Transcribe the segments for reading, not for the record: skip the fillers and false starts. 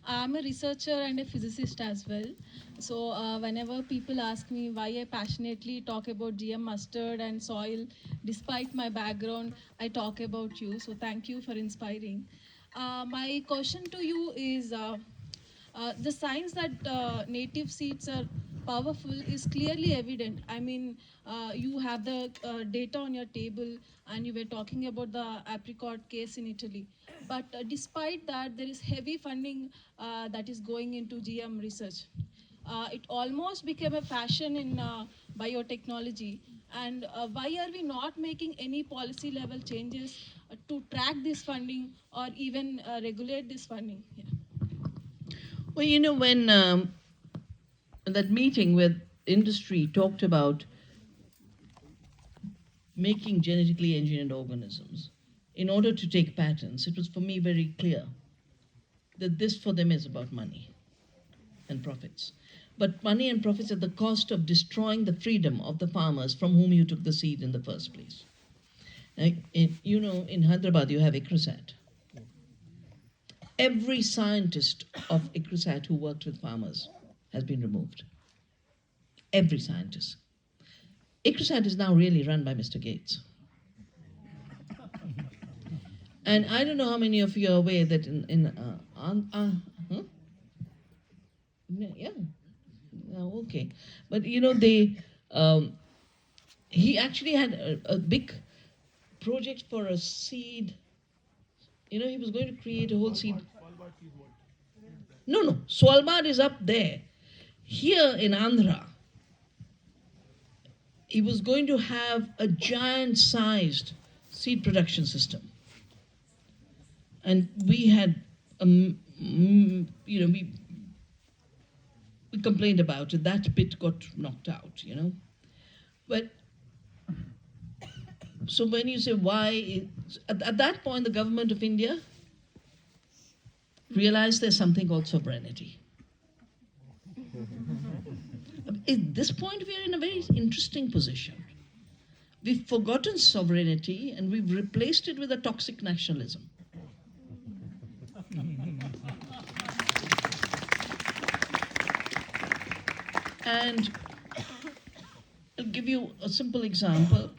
I'm a researcher and a physicist as well. So whenever people ask me why I passionately talk about GM mustard and soil, despite my background, I talk about you. So thank you for inspiring. My question to you is the science that native seeds are powerful is clearly evident. I mean, you have the data on your table, and you were talking about the apricot case in Italy. But despite that, there is heavy funding that is going into GM research. It almost became a fashion in biotechnology. And why are we not making any policy level changes to track this funding or even regulate this funding? Yeah. Well, when that meeting where industry talked about making genetically engineered organisms in order to take patents, it was for me very clear that this for them is about money and profits. But money and profits at the cost of destroying the freedom of the farmers from whom you took the seed in the first place. In Hyderabad, you have ICRISAT. Every scientist of ICRISAT who worked with farmers has been removed. Every scientist. ICRISAT is now really run by Mr. Gates. And I don't know how many of you are aware that huh? Yeah, okay. But he actually had a big project for a seed. He was going to create a whole seed. No, Svalbard is up there. Here in Andhra, he was going to have a giant sized seed production system. And we had, we complained about it. That bit got knocked out. But so when you say why, at that point, the government of India realized there's something called sovereignty. At this point, we are in a very interesting position. We've forgotten sovereignty and we've replaced it with a toxic nationalism. And I'll give you a simple example.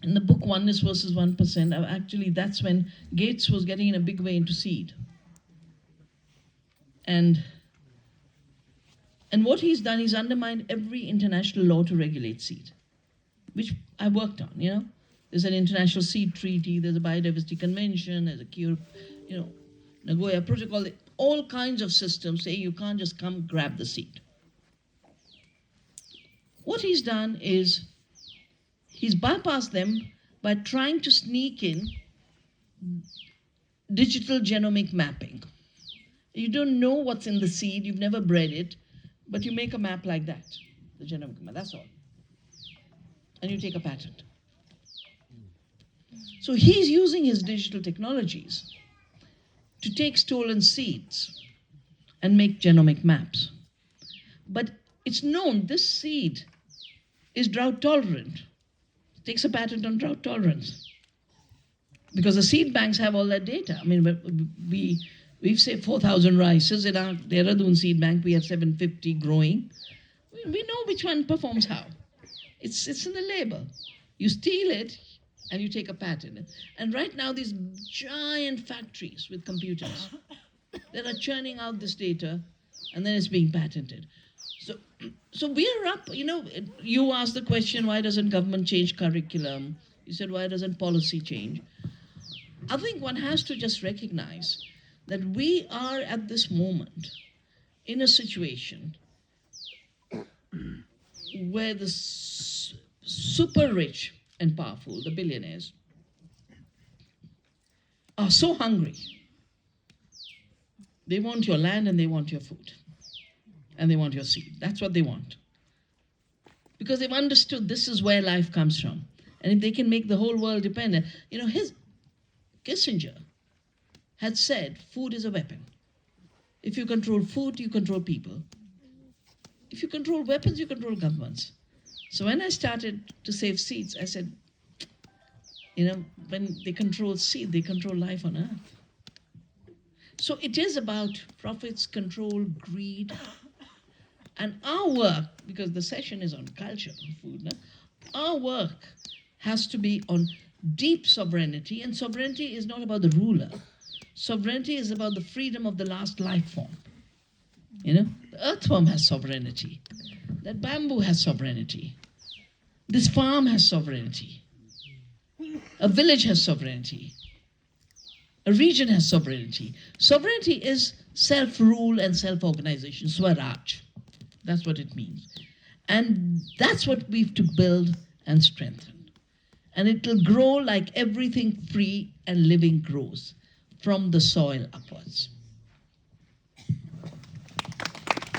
In the book Oneness versus 1%, actually that's when Gates was getting in a big way into seed. And what he's done, he's undermined every international law to regulate seed, which I worked on. There's an international seed treaty, there's a biodiversity convention, there's a Nagoya protocol, all kinds of systems say you can't just come grab the seed. What he's done is he's bypassed them by trying to sneak in digital genomic mapping. You don't know what's in the seed, you've never bred it, but you make a map like that, the genomic map, that's all. And you take a patent. So he's using his digital technologies to take stolen seeds and make genomic maps. But it's known this seed is drought tolerant. It takes a patent on drought tolerance. Because the seed banks have all that data. I mean, we've saved 4,000 rices. In our Dehradun seed bank, we have 750 growing. We know which one performs how. It's in the label. You steal it, and you take a patent. And right now, these giant factories with computers that are churning out this data, and then it's being patented. So we're up. You asked the question, why doesn't government change curriculum? You said, why doesn't policy change? I think one has to just recognize that we are at this moment in a situation where the super rich and powerful, the billionaires, are so hungry. They want your land and they want your food. And they want your seed. That's what they want. Because they've understood this is where life comes from. And if they can make the whole world dependent, Kissinger had said food is a weapon. If you control food, you control people. If you control weapons, you control governments. So when I started to save seeds, I said, when they control seed, they control life on earth. So it is about profits, control, greed, and our work, because the session is on culture of food, no? Our work has to be on deep sovereignty, and sovereignty is not about the ruler. Sovereignty is about the freedom of the last life form. You know, the earthworm has sovereignty. That bamboo has sovereignty. This farm has sovereignty. A village has sovereignty. A region has sovereignty. Sovereignty is self-rule and self-organization, Swaraj. That's what it means. And that's what we've to build and strengthen. And it will grow like everything free and living grows, from the soil upwards.